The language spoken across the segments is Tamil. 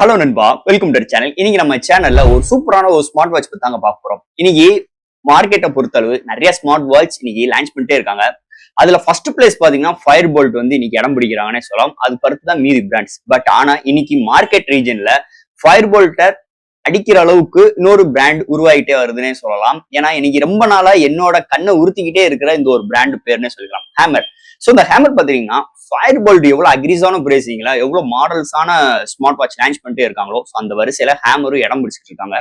ஹலோ நண்பா, வெல்கம் டு சேனல். இன்னைக்கு நம்ம சேனல்ல ஒரு சூப்பரான ஒரு ஸ்மார்ட் வாட்ச் பத்தி தாங்க பார்க்க போறோம். இன்னைக்கு மார்க்கெட்டை பொறுத்தளவு நிறைய ஸ்மார்ட் வாட்ச் இன்னைக்கு லான்ச் பண்ணிட்டே இருக்காங்க. அதுல ஃபர்ஸ்ட் பிளேஸ் பாத்தீங்கன்னா ஃபயர் போல்ட் வந்து இன்னைக்கு இடம் பிடிக்கிறாங்கன்னே சொல்லலாம். அது படுத்து தான் மீதி பிராண்ட்ஸ். பட் ஆனா இன்னைக்கு மார்க்கெட் ரீஜன்ல ஃபயர் போல்ட்டை அடிக்கிற அளவுக்கு இன்னொரு பிராண்ட் உருவாகிட்டே வருதுன்னே சொல்லலாம். ஏன்னா இன்னைக்கு ரொம்ப நாளா என்னோட கண்ணை உறுத்திக்கிட்டே இருக்கிற இந்த ஒரு பிராண்ட் பேர்னே சொல்லிக்கலாம், ஹேமர். ஸோ இந்த ஹேமர் பாத்தீங்கன்னா ஃபயர் போல்ட் எவ்வளவு அக்ரிஸான பிரேசிங்களா எவ்வளவு மாடல்ஸான ஸ்மார்ட் வாட்ச் லான்ச் பண்ணிட்டே இருக்காங்களோ அந்த வரிசையில ஹேமரும் இடம் பிடிச்சிட்டு இருக்காங்க.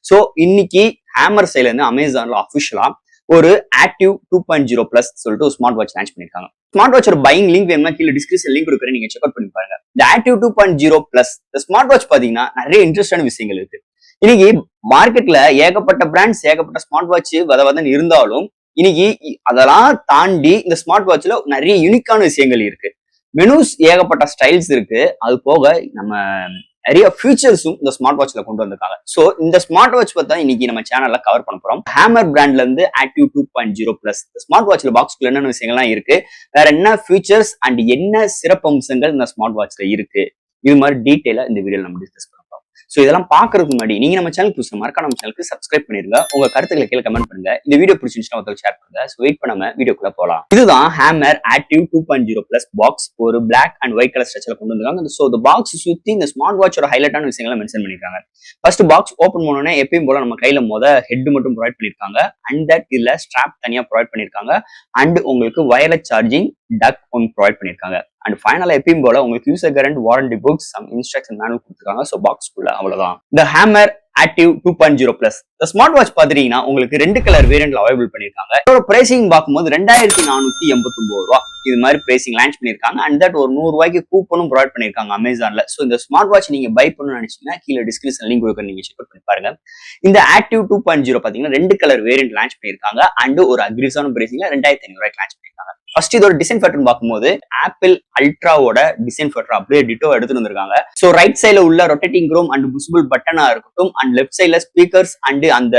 ஸோ இன்னைக்கு ஹேமர் சைட்ல இருந்து அமேசான்ல அபிஷியலா ஒரு ஆக்டிவ் 2.0 பிளஸ் சொல்லிட்டு ஒரு ஸ்மார்ட் வாட்ச் லான்ச் பண்ணிருக்காங்க. ஸ்மார்ட் வாட்ச் ஒரு பையிங் லிங்க் வேணும்னா கீழே டிஸ்கிரிப்ஷன் லிங்க் கொடுக்குறேன், நீங்க செக் அவுட் பண்ணி பாருங்க. இந்த ஆக்டிவ் 2.0 பிளஸ் இந்த ஸ்மார்ட் வாட்ச் பாத்தீங்கன்னா நிறைய இன்ட்ரெஸ்டான விஷயங்கள் இருக்கு. இன்னைக்கு மார்க்கெட்ல ஏகப்பட்ட பிராண்ட்ஸ் ஏகப்பட்ட ஸ்மார்ட் வாட்ச் வதவதன் இருந்தாலும் இன்னைக்கு அதெல்லாம் தாண்டி இந்த ஸ்மார்ட் வாட்ச்ல நிறைய யூனிக்கான விஷயங்கள் இருக்கு. மெனுஸ் ஏகப்பட்ட ஸ்டைல்ஸ் இருக்கு. அது போக நம்ம நிறைய ஃபீச்சர்ஸும் இந்த ஸ்மார்ட் வாட்ச்ல கொண்டு வந்திருக்காங்க. சோ இந்த ஸ்மார்ட் வாட்ச் பத்தி இன்னைக்கு நம்ம சேனல்ல கவர் பண்ண போறோம். ஹேமர் பிராண்ட்ல இருந்து ஆக்டிவ் 2.0 பிளஸ் ஸ்மார்ட் வாட்ச்ல பாக்ஸ்குள்ள என்னென்ன விஷயங்கள்லாம் இருக்கு, வேற என்ன ஃபீச்சர்ஸ் அண்ட் என்ன சிறப்பம்சங்கள் இந்த ஸ்மார்ட் வாட்ச்ல இருக்கு, இது மாதிரி டீட்டெயிலா இந்த வீடியோல நம்ம டிஸ்கஸ் பண்ணலாம். சோ இதெல்லாம் பாக்குறதுக்கு முன்னாடி நீங்க நம்ம சேனல் புதுசா மறக்காம நம்ம சேனலுக்கு சப்ஸ்கிரைப் பண்ணிருங்க. உங்க கருத்துக்களை கீழே கமெண்ட் பண்ணுங்க. இந்த வீடியோ பிடிச்சிருந்துச்சுன்னா ஒருத்தர் ஷேர் பண்ணுங்க. சோ வெயிட் பண்ணாம வீடியோக்குள்ள போலாம். இதுதான் ஹேமர் ஆக்டிவ் 2.0 பிளஸ் பாக்ஸ். ஒரு பிளாக் அண்ட் ஒயிட் கலர் ஸ்ட்ரக்சர்ல கொண்டு வந்திருக்காங்க. சோ இந்த பாக்ஸ் சுத்தி இந்த ஸ்மார்ட் வாட்சோட ஹைலைட்டான விஷயங்களை மென்ஷன் பண்ணிருக்காங்க. ஃபர்ஸ்ட் பாக்ஸ் ஓபன் பண்ணோன்னே எப்பயும் போல நம்ம கையில ஹெட் மட்டும் ப்ரொவைட் பண்ணிருக்காங்க. அண்ட் தட் இதுல ஸ்ட்ராப் தனியா ப்ரொவைட் பண்ணிருக்காங்க. அண்ட் உங்களுக்கு wireless charging dock one provide பண்ணிருக்காங்க. அண்ட் ஃபைனலா எப்பயும் போல உங்களுக்கு user current warranty books some instruction manual கொடுத்துருக்காங்க. ஸோ பாக்ஸ்குள்ள அவ்வளவுதான். இந்த ஹேமர் ஆக்டிவ் 2.0 பிளஸ் இந்த ஸ்மார்ட் வாட்ச் பாத்தீங்கன்னா உங்களுக்கு 2 கலர் வேரியன்ட்ல அவைலபிள் பண்ணிருக்காங்க. இதோட பிரைசிங் பார்க்கும்போது 2489 ரூபா இது மாதிரி பிரைசிங் லான்ச் பண்ணிருக்காங்க. அண்ட் தட் ஒரு 100 ரூபாய்க்கு கூப்பனும் ப்ரொவைட் பண்ணிருக்காங்க அமேசான்ல. சோ இந்த ஸ்மார்ட் வாட்ச் நீங்க பை பண்ணணும்னு நினைச்சீங்கன்னா கீழே டிஸ்கிரிப்ஷன் லிங்க் கொடுக்க, நீங்க செக் பண்ணி பாருங்க. இந்த ஆக்டிவ் 2.0 பாத்தீங்கன்னா 2 கலர் வேரியன்ட் லான்ச் பண்ணிருக்காங்க. அண்ட் ஒரு அக்ரிஸான பிரைசிங்ல 2500 ரூபாய்க்கு லான்ச் பண்ணிருக்காங்க. ஃபர்ஸ்ட் இதோட டிசைன் பேட்டர்ன் பார்க்கும்போது ஆப்பிள் அல்ட்ராவோட டிசைன் பேட்டர்ன் அப்படியே டிட்டோ எடுத்துட்டு வந்திருக்காங்க. சோ ரைட் சைட்ல உள்ள ரொட்டேட்டிங் க்ரோம் அண்ட் விசிபிள் பட்டனா இருக்கட்டும், அண்ட் லெஃப்ட் சைட்ல ஸ்பீக்கர்ஸ் அண்ட் அந்த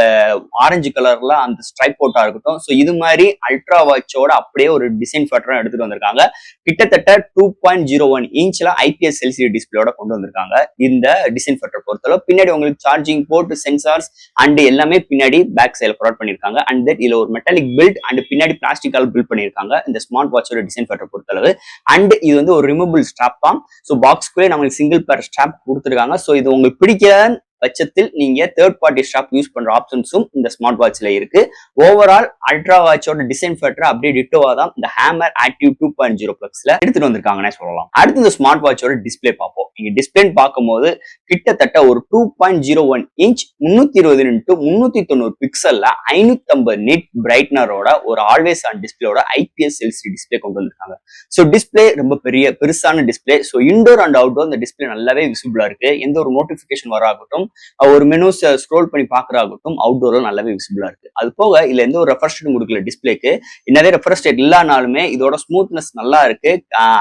ஆரஞ்சு கலர்ல அந்த ஸ்ட்ரைப் போட்டா இருக்கட்டும். சோ இது மாதிரி அல்ட்ரா வாட்சோட அப்படியே ஒரு டிசைன் பேட்டர்ன் எடுத்துட்டு வந்திருக்காங்க. கிட்டத்தட்ட 2.01 இன்ச்ல IPS LCD டிஸ்பிளேயோட கொண்டு வந்திருக்காங்க. இந்த டிசைன் பேட்டர் பொறுத்தளவு பின்னாடி உங்களுக்கு சார்ஜிங் போர்ட், சென்சார்ஸ் அண்ட் எல்லாமே பின்னாடி பேக் சைட்ல ப்ரொவைட் பண்ணிருக்காங்க. அண்ட் தட் இதுல ஒரு மெட்டாலிக் பில்ட் அண்ட் பின்னாடி பிளாஸ்டிக்கால் பில்ட் பண்ணிருக்காங்க இந்த ஸ்மார்ட் வாட்சோட டிசைன் பேட்டர் பொறுத்தளவு. அண்ட் இது வந்து ஒரு ரிமூவபிள் ஸ்ட்ராப் தான். ஸோ பாக்ஸ்க்குள்ளே நம்மளுக்கு சிங்கிள் பேர் ஸ்ட்ராப் கொடுத்துருக்காங்க. ஸோ இது உங்களுக்கு பிடிக்கிற பட்சத்தில் நீங்க தேர்ட் பார்ட்டி ஸ்ட்ராப் யூஸ் பண்ற ஆப்ஷன்ஸும் இந்த ஸ்மார்ட் வாட்ச்ல இருக்கு. ஓவரால் அல்ட்ரா வாட்சோட டிசைன் பேட்டர் அப்படியே டிட்டோவா தான் இந்த ஹேமர் ஆக்டிவ் 2.0 பிளஸ்ல எடுத்துட்டு வந்திருக்காங்கன்னே சொல்லலாம். அடுத்து இந்த ஸ்மார்ட் வாட்சோட டிஸ்பிளே பார்ப்போம். நீங்க டிஸ்பிளே பார்க்கும்போது கிட்டத்தட்ட ஒரு 2.01 இன்ச் 320x390 பிக்சல்ல 550 நிட் பிரைட்னரோட ஒரு ஆல்வேஸ் ஆன் டிஸ்பிளேயோட IPS LCD டிஸ்பிளே கொண்டு வந்திருக்காங்க. ஸோ டிஸ்பிளே ரொம்ப பெருசான display. So indoor and outdoor இந்த டிஸ்பிளே நல்லாவே விசிபிளா இருக்கு. எந்த ஒரு நோட்டிபிகேஷன் வராகட்டும், ஒரு மெனுஸ் ஸ்க்ரோல் பண்ணி பாக்குறாகட்டும், அவுட்டோர்ல நல்லாவே விசிபிளா இருக்கு. அது போக இதுல எந்த ஒரு ரெஃப்ரெஷ் ரேட் கொடுக்கல டிஸ்பிளேக்கு. என்னதே ரெஃப்ரெஷ் ரேட் இல்லனாலுமே இதோட ஸ்மூத்னஸ் நல்லா இருக்கு.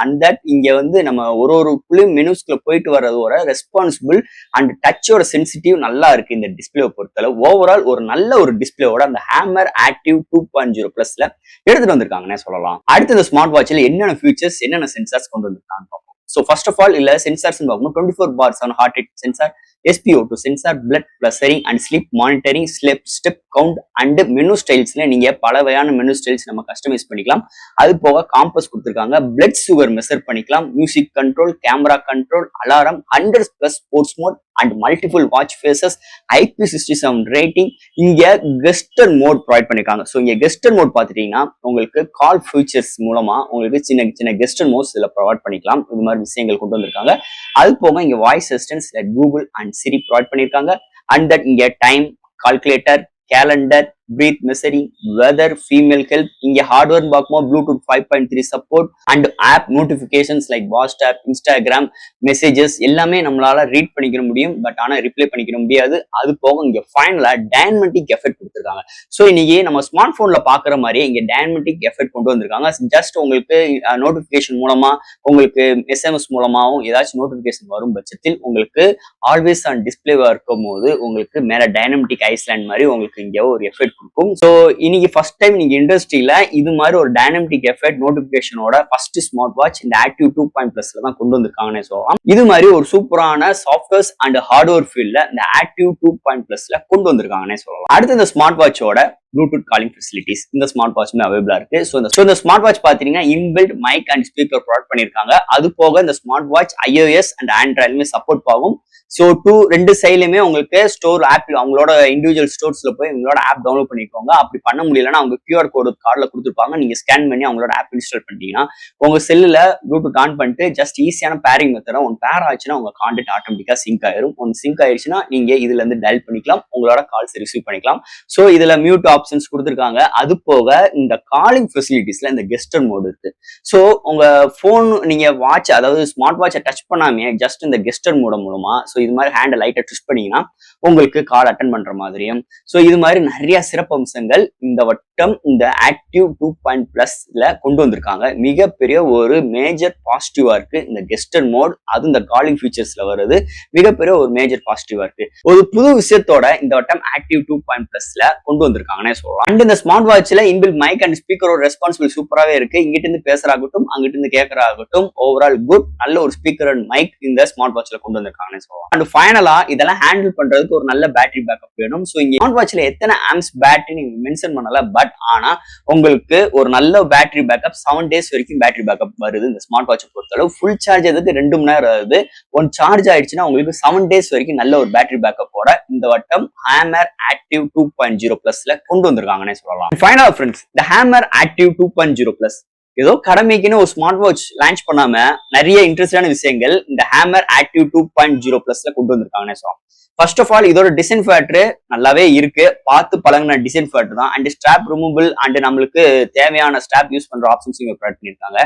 அண்ட் தட் இங்க வந்து நம்ம ஒரு மெனுஸ்குள்ள போயிட்டு வர்றதோட ரெஸ்பான்சிபிள் அண்ட் டச்சோட சென்சிட்டிவ் நல்லா இருக்கு இந்த டிஸ்பிளே பொறுத்தளவு. ஓவரால் ஒரு நல்ல ஒரு டிஸ்பிளேயோட அந்த ஹேமர் ஆக்டிவ் 2.0 பிளஸ்ல எடுத்துட்டு வந்திருக்காங்கன்னே சொல்லலாம். அடுத்து இந்த ஸ்மார்ட் வாட்ச்ல என்னென்ன ஃபீச்சர்ஸ், என்னென்ன சென்சார்ஸ் கொண்டு வந்திருக்காங்க பார்ப்போம். ஸோ ஃபர்ஸ்ட் ஆஃப் ஆல் இல்ல சென்சார்ஸ் பார்க்கணும். 24/7 heart rate sensor, SpO2 sensor, blood pressuring and sleep monitoring, step count and menu ஸ்டைல்ஸ்ல நீங்க பல வகையான மெனு ஸ்டைல்ஸ் நம்ம கஸ்டமைஸ் பண்ணிக்கலாம். அது போக காம்பஸ் கொடுத்துருக்காங்க. பிளட் சுகர் மெஷர் பண்ணிக்கலாம். Music control, camera control, alarm, 100+ sports mode and multiple watch faces, IP67 rating. இங்க கெஸ்டர் மோட் ப்ரொவைட் பண்ணிருக்காங்க. ஸோ இங்க கெஸ்டர் மோட் பார்த்துட்டீங்கன்னா உங்களுக்கு கால் ஃபீச்சர்ஸ் மூலமா உங்களுக்கு சின்ன கெஸ்டர் மோட்ஸ் இதுல ப்ரொவைட் பண்ணிக்கலாம். இது மாதிரி விஷயங்கள் கொண்டு வந்திருக்காங்க. அது போக இங்க voice assistance Google and Siri provide பண்ணிருக்காங்க. அண்ட் தட் இங்க time, calculator, calendar, breath measuring, weather, female health. இங்க ஹார்ட்வேர் பார்க்கும்போது Bluetooth 5.3 support and app notifications like WhatsApp, Instagram, messages எல்லாமே நம்மளால ரீட் பண்ணிக்க முடியும். பட் ஆனா ரிப்ளை பண்ணிக்க முடியாது. அது போக இங்க ஃபைனலா டைனமெட்டிக் எஃபெக்ட் கொடுத்துருக்காங்க. ஸோ இன்னைக்கு நம்ம ஸ்மார்ட் போன்ல பாக்குற மாதிரியே இங்க டைனமெட்டிக் எஃபெக்ட் கொண்டு வந்திருக்காங்க. ஜஸ்ட் உங்களுக்கு நோட்டிபிகேஷன் மூலமா, உங்களுக்கு SMS மூலமாவும் ஏதாச்சும் நோட்டிபிகேஷன் வரும் பட்சத்தில் உங்களுக்கு ஆல்வேஸ் ஆன் டிஸ்பிளேவா இருக்கும் போது உங்களுக்கு மேல டைனமெட்டிக் ஐஸ்லேண்ட் மாதிரி உங்களுக்கு இங்க ஒரு எஃபெக்ட் கொடுக்கும். ஸோ இன்னைக்கு ஃபர்ஸ்ட் டைம் நீங்க இண்டஸ்ட்ரியில இது மாதிரி ஒரு டைனமிக் எஃபெக்ட் நோட்டிபிகேஷனோட ஃபர்ஸ்ட் ஸ்மார்ட் வாட்ச் இந்த ஆக்டிவ் 2.+ல தான் கொண்டு வந்திருக்காங்கன்னு சொல்லலாம். இது மாதிரி ஒரு சூப்பரான சாஃப்ட்வேர்ஸ் அண்ட் ஹார்ட்வேர் ஃபீல்ட்ல இந்த ஆக்டிவ் 2.+ல கொண்டு வந்திருக்காங்கன்னு சொல்லலாம். அடுத்து இந்த ஸ்மார்ட் வாட்சோட ப்ளூடூத் காலிங் ஃபெசிலிட்டிஸ் இந்த ஸ்மார்ட் வாட்ச்மே அவைலபிளா இருக்கு. ஸோ இந்த ஸ்மார்ட் வாட்ச் பாத்தீங்கன்னா inbuilt mic and speaker provide பண்ணிருக்காங்க. அது போக இந்த ஸ்மார்ட் வாட்ச் iOS அண்ட் ஆண்ட்ராய்டுமே சப்போர்ட் ஆகும். ஸோ ரெண்டு சைட்லயுமே உங்களுக்கு ஸ்டோர் ஆப் அவங்களோட இண்டிவிஜுவல் ஸ்டோர்ஸ்ல போய் உங்களோட ஆப் டவுன்லோட் பண்ணிக்கோங்க. அப்படி பண்ண முடியலன்னா அவங்க QR கோடு கார்டில் கொடுத்துருப்பாங்க. நீங்க ஸ்கேன் பண்ணி அவங்களோட ஆப் இன்ஸ்டால் பண்ணிட்டீங்கன்னா உங்க செல்லுல ப்ளூடூத் ஆன் பண்ணிட்டு ஜஸ்ட் ஈஸியான பேரிங் மெத்தடா ஒன் பேர் ஆச்சுன்னா உங்க கான்டெக்ட் ஆட்டோமேட்டிக்கா சிங்க் ஆயிரும். ஒன் சிங்க் ஆயிடுச்சுன்னா நீங்க இதுல இருந்து டயல் பண்ணிக்கலாம், உங்களோட கால்ஸ் ரிசீவ் பண்ணிக்கலாம். ஸோ இதுல மியூட் ஆப்ஷன்ஸ் கொடுத்துருக்காங்க. அது போக இந்த காலிங் ஃபெசிலிட்டிஸ்ல இந்த கெஸ்டர் மோட் இருக்கு. ஸோ உங்க போன் நீங்க வாட்ச் அதாவது ஸ்மார்ட் வாட்சை டச் பண்ணாமே ஜஸ்ட் இந்த கெஸ்டர் மோட மூலமா ஸோ இது மாதிரி ஹேண்டை லைட்டா ட்விஸ்ட் பண்ணீங்கன்னா உங்களுக்கு கால் அட்டன் பண்ற மாதிரியும் ஸோ இது மாதிரி நிறைய சிறப்பு அம்சங்கள் இந்த வட்டம் இந்த ஆக்டிவ் 2.+ல கொண்டு வந்திருக்காங்க. மிகப்பெரிய ஒரு மேஜர் பாசிட்டிவா இருக்கு இந்த கெஸ்டர் மோட். அது இந்த காலிங் ஃபீச்சர்ஸ்ல வருது மிகப்பெரிய ஒரு மேஜர் பாசிட்டிவா இருக்கு. ஒரு புது விஷயத்தோட இந்த வட்டம் ஆக்டிவ் 2.+ல கொண்டு வந்திருக்காங்கன்னே சொல்லலாம். அண்ட் இந்த ஸ்மார்ட் வாட்ச்ல இன்பில் மைக் அண்ட் ஸ்பீக்கரோட ரெஸ்பான்சிபிள் சூப்பராகவே இருக்கு. இங்கிட்ட இருந்து பேசுறாகட்டும் அங்கிட்ட இருந்து கேட்கறாகட்டும் ஓவரால் குட் நல்ல ஒரு ஸ்பீக்கர் அண்ட் மைக் இந்த ஸ்மார்ட் வாட்ச்ல கொண்டு வந்திருக்காங்கன்னு சொல்லலாம். அண்ட் ஃபைனலா இதெல்லாம் ஹேண்டில் பண்றதுக்கு ஒரு நல்ல பேட்டரி பேக்கப் வேணும். ஸோ இங்க ஸ்மார்ட் வாட்ச்ல எத்தனை ஆம்ஸ் பேட்டரி நீங்க மென்ஷன் பண்ணல, பட் ஆனா உங்களுக்கு ஒரு நல்ல பேட்டரி பேக்கப் 7 days வரைக்கும் பேட்டரி பேக்கப் வருது. இந்த ஸ்மார்ட் வாட்சை பொறுத்தளவு ஃபுல் சார்ஜ் எதுக்கு 2 மணி நேரம் ஆகுது. ஒன் சார்ஜ் ஆயிடுச்சுன்னா உங்களுக்கு 7 days வரைக்கும் நல்ல ஒரு பேட்டரி பேக்கப்போட இந்த வட்டம் ஹேமர் ஆக்டிவ் 2.0+ல கொண்டு வந்திருக்காங்கன்னே சொல்லலாம். ஃபைனல் ஃப்ரெண்ட்ஸ் இந்த ஹேமர் ஆக்டிவ் 2.0+ ஏதோ கடமைக்குன்னு ஒரு ஸ்மார்ட் வாட்ச் லான்ச் பண்ணாம நிறைய இன்ட்ரெஸ்டான விஷயங்கள் இந்த ஹேமர் ஆக்டிவ் 2.0+ல கொண்டு வந்திருக்காங்கன்னு சொல்லலாம். ஃபர்ஸ்ட் ஆஃப் ஆல் இதோட டிசைன் ஃபேக்டர் நல்லாவே இருக்கு. பார்த்து பழகின டிசைன் ஃபேக்டர் தான். அண்ட் ஸ்ட்ராப் ரிமூவபிள் அண்ட் நம்மளுக்கு தேவையான ஸ்ட்ராப் யூஸ் பண்ற ஆப்ஷன்ஸ் இங்க ப்ரொவைட் பண்ணிருக்காங்க.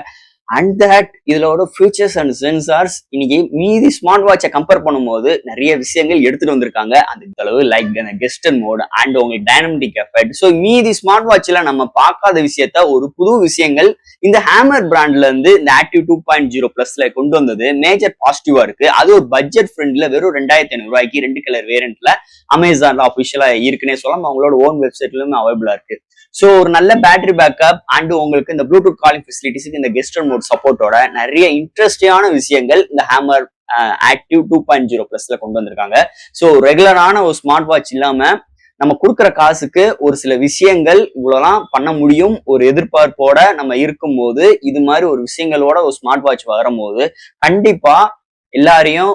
அண்ட் தட் இதோட ஃபியூச்சர்ஸ் அண்ட் சென்சார்ஸ் இன்னைக்கு மீதி ஸ்மார்ட் வாட்சை கம்பேர் பண்ணும்போது நிறைய விஷயங்கள் எடுத்துட்டு வந்திருக்காங்க. அந்த அளவு லைக் கெஸ்டர் மோட் அண்ட் உங்களுக்கு டைனமிக் எஃபெக்ட். ஸோ மீதி ஸ்மார்ட் வாட்ச்ல நம்ம பார்க்காத விஷயத்த ஒரு புது விஷயங்கள் இந்த ஹேமர் பிராண்ட்ல இருந்து இந்த ஆக்டிவ் 2.0+ல கொண்டு வந்தது மேஜர் பாசிட்டிவா இருக்கு. அது ஒரு பட்ஜெட் ஃப்ரெண்ட்ல வெறும் 2500 ரூபாய்க்கு 2 கலர் வேரியன்ட்ல அமேசான்ல அபிஷியலா இருக்குன்னே சொல்லலாம். அவங்களோட ஓன் வெப்சைட்லயும் அவைலபிளா இருக்கு. ஸோ ஒரு நல்ல பேட்டரி பேக்கப் அண்ட் உங்களுக்கு இந்த ப்ளூடூத் காலிங் ஃபெசிலிட்டிஸ்க்கு இந்த கெஸ்டர் மோட் சப்போர்ட்டோட நிறைய இன்ட்ரெஸ்டிங்கான விஷயங்கள் இந்த ஹேமர் ஆக்டிவ் 2.0+ல கொண்டு வந்திருக்காங்க. ஸோ ரெகுலரான ஒரு ஸ்மார்ட் வாட்ச் இல்லாம நம்ம கொடுக்குற காசுக்கு ஒரு சில விஷயங்கள் இவ்வளவுலாம் பண்ண முடியும் ஒரு எதிர்பார்ப்போட நம்ம இருக்கும்போது இது மாதிரி ஒரு விஷயங்களோட ஒரு ஸ்மார்ட் வாட்ச் வரும்போது கண்டிப்பா எல்லாரையும்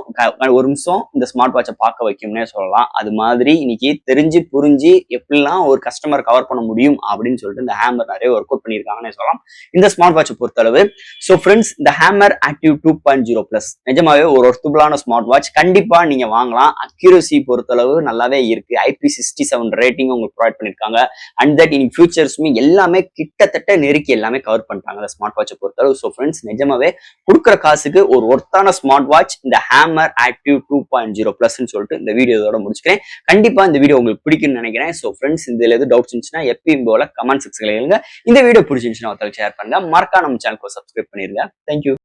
ஒரு நிமிஷம் இந்த ஸ்மார்ட் வாட்சை பார்க்க வைக்கும்னே சொல்லலாம். அது மாதிரி இன்னைக்கு தெரிஞ்சு புரிஞ்சு எப்படிலாம் ஒரு கஸ்டமர் கவர் பண்ண முடியும் அப்படின்னு சொல்லிட்டு இந்த ஹேமர் நிறைய ஒர்க் அவுட் பண்ணியிருக்காங்கன்னே சொல்லலாம் இந்த ஸ்மார்ட் வாட்சை பொறுத்தளவு. ஸோ ஃப்ரெண்ட்ஸ் இந்த ஹேமர் ஆக்டிவ் 2.0+ நிஜமாவே ஒரு ஒர்த்தபிளான ஸ்மார்ட் வாட்ச் கண்டிப்பா நீங்க வாங்கலாம். அக்யூரசி பொறுத்தளவு நல்லாவே இருக்கு. IP67 ரேட்டிங் உங்களுக்கு ப்ரொவைட் பண்ணிருக்காங்க. அண்ட் தட் இன் ஃபியூச்சர்ஸுமே எல்லாமே கிட்டத்தட்ட நெருக்கி எல்லாமே கவர் பண்ணிட்டாங்க இந்த ஸ்மார்ட் வாட்சை பொறுத்தளவு. ஸோ ஃப்ரெண்ட்ஸ் நிஜமாவே கொடுக்குற காசுக்கு ஒரு ஒர்த்தான ஸ்மார்ட் வாட்ச் இந்த ஹேமர் ஆக்டிவ் 2.0+ன்னு சொல்லிட்டு இந்த வீடியோவோட முடிச்சுக்கிறேன். கண்டிப்பா இந்த வீடியோ உங்களுக்கு பிடிக்கும்னு நினைக்கிறேன். ஸோ ஃப்ரெண்ட்ஸ் இதுல எது டவுட்ஸ் இருந்துச்சுன்னா எப்பயும் போல கமெண்ட் செக்ஷன்ல எழுங்க. இந்த வீடியோ பிடிச்சிருந்துச்சுன்னா ஒருத்தர் ஷேர் பண்ணுங்க. மறக்காம நம்ம சேனலுக்கு சப்ஸ்கிரைப் பண்ணிருங்க. தேங்க்யூ.